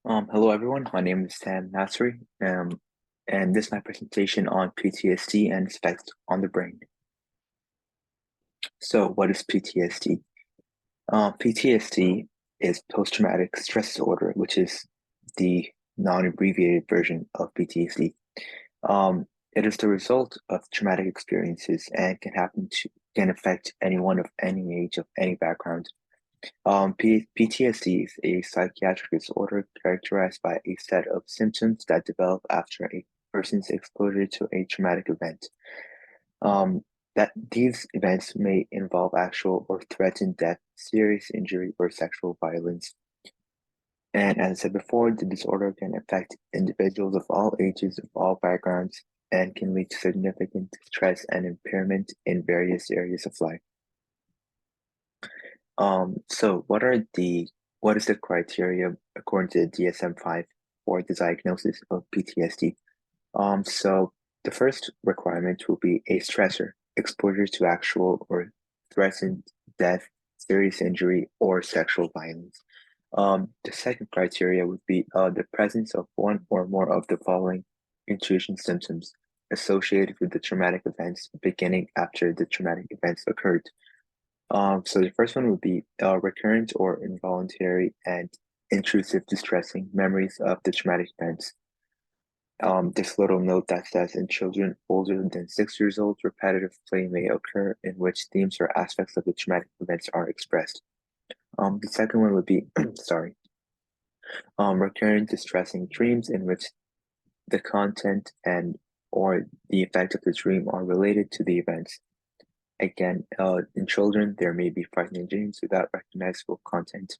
Hello everyone, my name is Sam Nasri, and this is my presentation on PTSD and its effects on the brain. So, what is PTSD? PTSD is post-traumatic stress disorder, which is the non-abbreviated version of PTSD. It is the result of traumatic experiences and can affect anyone of any age, of any background. PTSD is a psychiatric disorder characterized by a set of symptoms that develop after a person's exposure to a traumatic event. Um, that these events may involve actual or threatened death, serious injury, or sexual violence. And as I said before, the disorder can affect individuals of all ages, of all backgrounds, and can lead to significant stress and impairment in various areas of life. So what is the criteria according to the DSM-5 for the diagnosis of PTSD? So the first requirement will be a stressor, exposure to actual or threatened death, serious injury, or sexual violence. The second criteria would be the presence of one or more of the following intrusion symptoms associated with the traumatic events beginning after the traumatic events occurred. So the first one would be recurrent or involuntary and intrusive distressing memories of the traumatic events. This little note that says in children older than 6 years old, repetitive play may occur in which themes or aspects of the traumatic events are expressed. The second one would be, sorry, recurrent distressing dreams in which the content and or the effect of the dream are related to the events. Again, in children, there may be frightening dreams without recognizable content.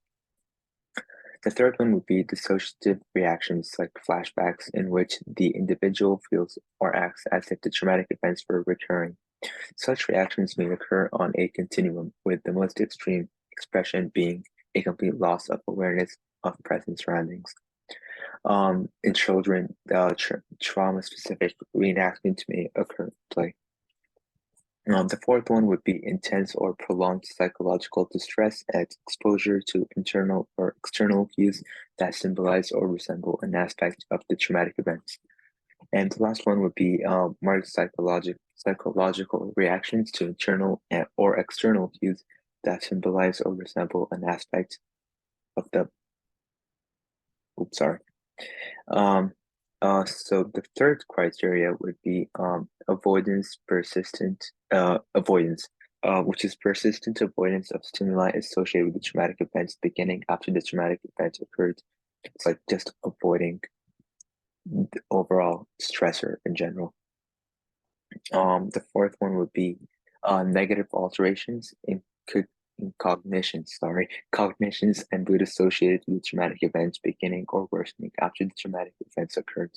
The third one would be dissociative reactions, like flashbacks, in which the individual feels or acts as if the traumatic events were recurring. Such reactions may occur on a continuum, with the most extreme expression being a complete loss of awareness of present surroundings. In children, trauma-specific reenactment may occur in play. The fourth one would be intense or prolonged psychological distress and exposure to internal or external cues that symbolize or resemble an aspect of the traumatic events. And the last one would be marked psychological reactions to internal or external cues that symbolize or resemble an aspect of the. Oops, sorry. Um, so the third criteria would be avoidance, which is persistent avoidance of stimuli associated with the traumatic events beginning after the traumatic event occurred. It's like just avoiding the overall stressor in general. The fourth one would be negative alterations in cognitions and mood associated with traumatic events beginning or worsening after the traumatic events occurred.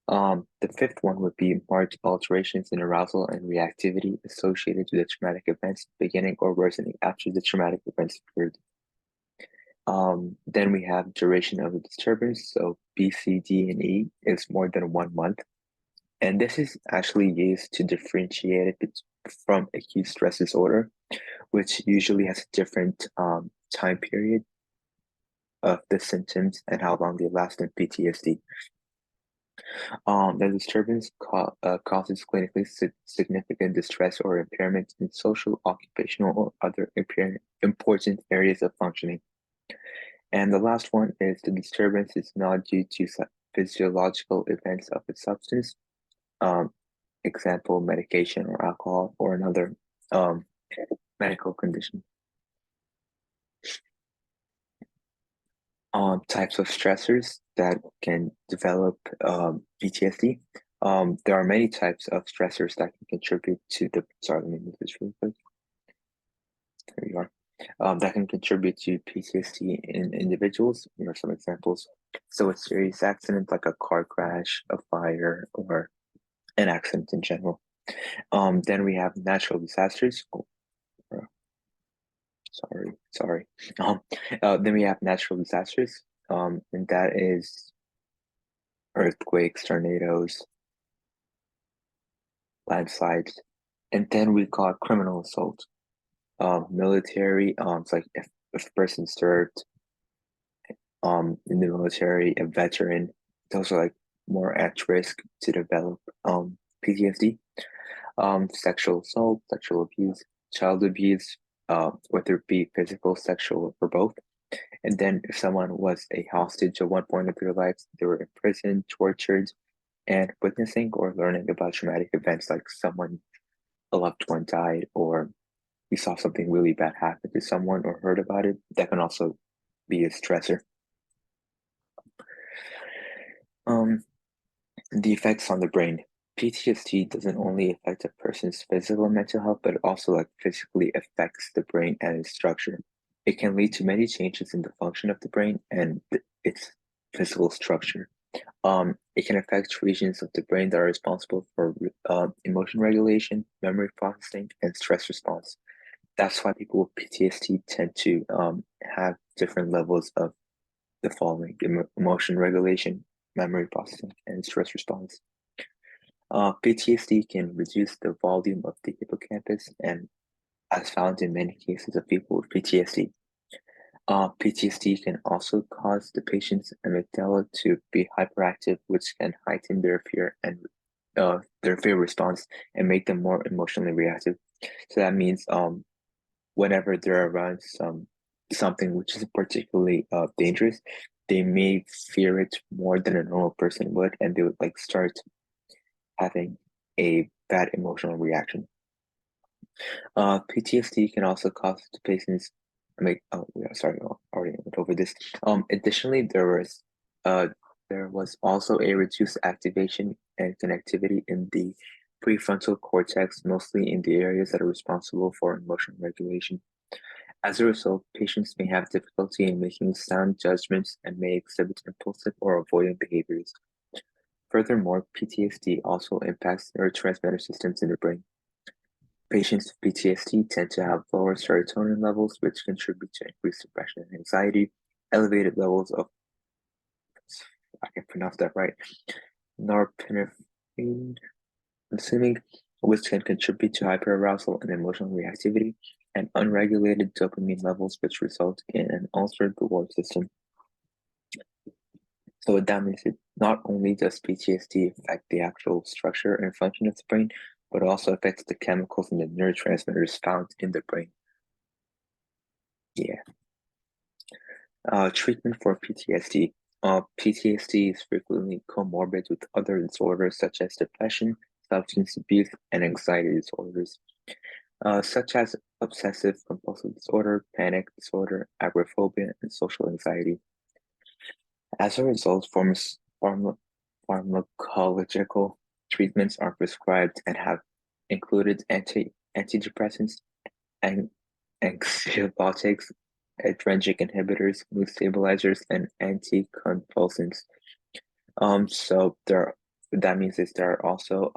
The fifth one would be marked alterations in arousal and reactivity associated with the traumatic events beginning or worsening after the traumatic events occurred. Then we have duration of the disturbance. So B, C, D, and E is more than 1 month. And this is actually used to differentiate it from acute stress disorder, which usually has a different time period of the symptoms and how long they last in PTSD. The disturbance causes clinically significant distress or impairment in social, occupational, or other important areas of functioning. And the last one is the disturbance is not due to physiological events of the substance, example, medication or alcohol or another medical condition. Types of stressors that can develop PTSD. There are many types of stressors that can contribute to the, sorry, let me move this really quick. There you are. That can contribute to PTSD in individuals. Here are some examples. So a serious accident like a car crash, a fire, or an accident in general. Then we have natural disasters. Oh, sorry. Then we have natural disasters, and that is earthquakes, tornadoes, landslides, and then we got criminal assault. Military, it's like if a person served in the military, a veteran, those are like more at risk to develop PTSD. Sexual assault, sexual abuse, child abuse, whether it be physical, sexual, or both. And then if someone was a hostage at one point of their lives, they were in prison, tortured, and witnessing or learning about traumatic events like a loved one died, or you saw something really bad happen to someone or heard about it, that can also be a stressor. Um, the effects on the brain. PTSD doesn't only affect a person's physical and mental health, but it also like physically affects the brain and its structure. It can lead to many changes in the function of the brain and its physical structure. It can affect regions of the brain that are responsible for emotion regulation, memory processing, and stress response. That's why people with PTSD tend to have different levels of the following: emotion regulation, memory processing, and stress response. PTSD can reduce the volume of the hippocampus, and as found in many cases of people with PTSD. PTSD can also cause the patient's amygdala to be hyperactive, which can heighten their fear response and make them more emotionally reactive. So that means whenever they're around something which is particularly dangerous, they may fear it more than a normal person would, and they would like start having a bad emotional reaction. PTSD can also cause the patients. Yeah, sorry, I already went over this. Additionally, there was also a reduced activation and connectivity in the prefrontal cortex, mostly in the areas that are responsible for emotional regulation. As a result, patients may have difficulty in making sound judgments and may exhibit impulsive or avoidant behaviors. Furthermore, PTSD also impacts neurotransmitter systems in the brain. Patients with PTSD tend to have lower serotonin levels, which contribute to increased depression and anxiety. Elevated levels of, I can pronounce that right, norepinephrine, I'm assuming, which can contribute to hyperarousal and emotional reactivity, and unregulated dopamine levels, which result in an altered reward system. So what that means is not only does PTSD affect the actual structure and function of the brain, but also affects the chemicals and the neurotransmitters found in the brain. Yeah. Treatment for PTSD. PTSD is frequently comorbid with other disorders such as depression, substance abuse, and anxiety disorders, such as obsessive compulsive disorder, panic disorder, agoraphobia, and social anxiety. As a result, pharmacological treatments are prescribed and have included antidepressants and anxiolytics, adrenergic inhibitors, mood stabilizers, and anticonvulsants. So that means is there are also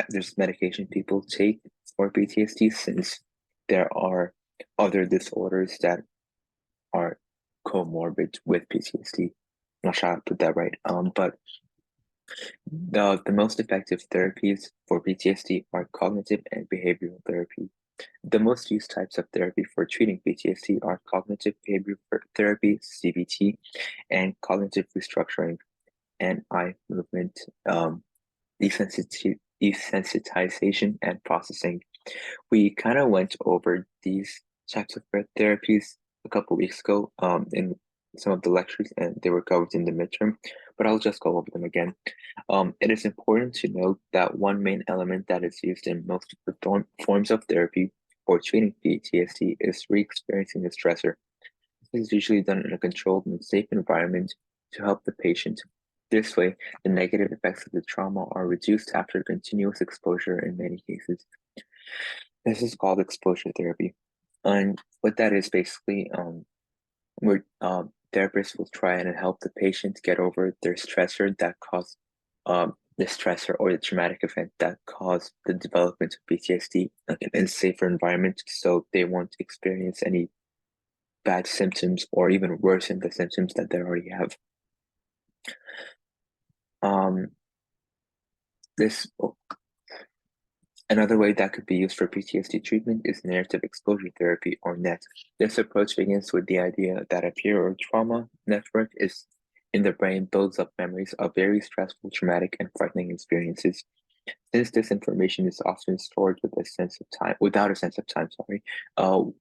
there's medication people take for PTSD, since there are other disorders that are comorbid with PTSD. I'm not sure how to put that right. But the most effective therapies for PTSD are cognitive and behavioral therapy. The most used types of therapy for treating PTSD are cognitive behavioral therapy, CBT, and cognitive restructuring and eye movement desensitization and processing. We kind of went over these types of therapies a couple weeks ago in some of the lectures, and they were covered in the midterm, but I'll just go over them again. It is important to note that one main element that is used in most of the forms of therapy for treating PTSD is re-experiencing the stressor. This is usually done in a controlled and safe environment to help the patient. This way, the negative effects of the trauma are reduced after continuous exposure in many cases. This is called exposure therapy. And what that is basically, where therapists will try and help the patient get over their stressor that caused the stressor or the traumatic event that caused the development of PTSD, like in a safer environment, so they won't experience any bad symptoms or even worsen the symptoms that they already have. Um, this Another way that could be used for PTSD treatment is narrative exposure therapy, or NET. This approach begins with the idea that a peer or trauma network is in the brain builds up memories of very stressful, traumatic, and frightening experiences. Since this information is often stored with a sense of time, without a sense of time,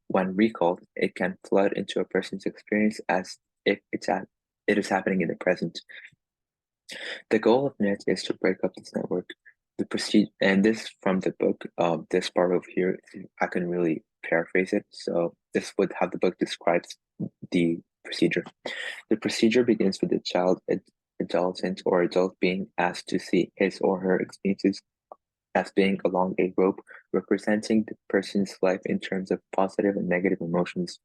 when recalled, it can flood into a person's experience as if it is happening in the present. The goal of NET is to break up this network. The procedure, and this from the book, this part over here, I can really paraphrase it. So this would how the book describes the procedure. The procedure begins with the child, adolescent, or adult being asked to see his or her experiences as being along a rope representing the person's life in terms of positive and negative emotions.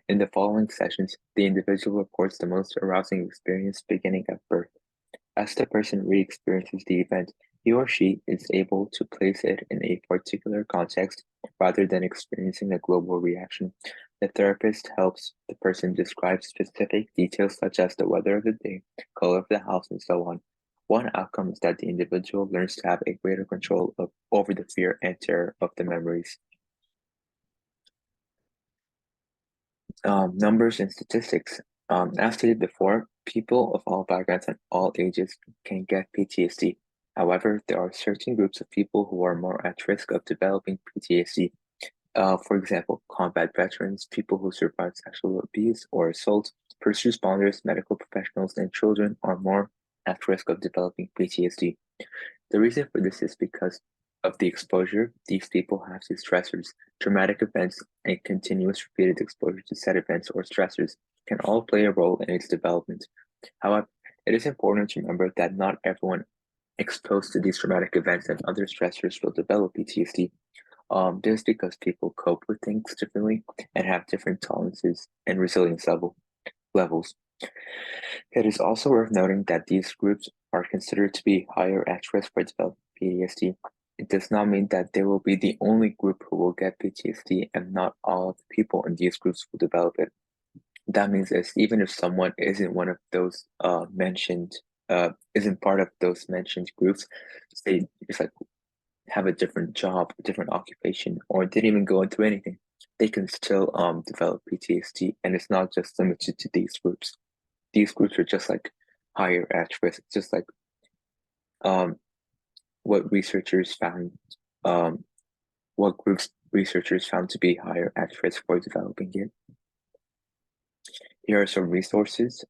In the following sessions, the individual reports the most arousing experience beginning at birth. As the person re-experiences the event, he or she is able to place it in a particular context rather than experiencing a global reaction. The therapist helps the person describe specific details such as the weather of the day, color of the house, and so on. One outcome is that the individual learns to have a greater control over the fear and terror of the memories. Numbers and statistics. As stated before, people of all backgrounds and all ages can get PTSD. However, there are certain groups of people who are more at risk of developing PTSD. For example, combat veterans, people who survived sexual abuse or assault, first responders, medical professionals, and children are more at risk of developing PTSD. The reason for this is because of the exposure these people have to stressors. Traumatic events and continuous repeated exposure to said events or stressors can all play a role in its development. However, it is important to remember that not everyone exposed to these traumatic events and other stressors will develop PTSD. This is because people cope with things differently and have different tolerances and resilience levels. It is also worth noting that these groups are considered to be higher at risk for developing PTSD. It does not mean that they will be the only group who will get PTSD and not all of the people in these groups will develop it. That means that even if someone isn't one of those isn't part of those mentioned groups, say just like have a different job, a different occupation, or didn't even go into anything, they can still develop PTSD, and it's not just limited to these groups. These groups are just like higher at risk, just like um what researchers found um what groups researchers found to be higher at risk for developing it. Here are some resources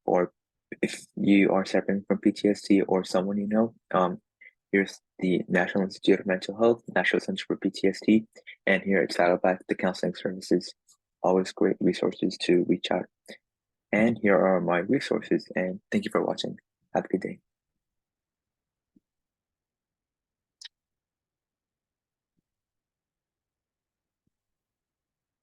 or if you are suffering from PTSD or someone you know. Here's the National Institute of Mental Health, National Center for PTSD, and here at Saddleback, the counseling services. Always great resources to reach out. And here are my resources, and thank you for watching. Have a good day.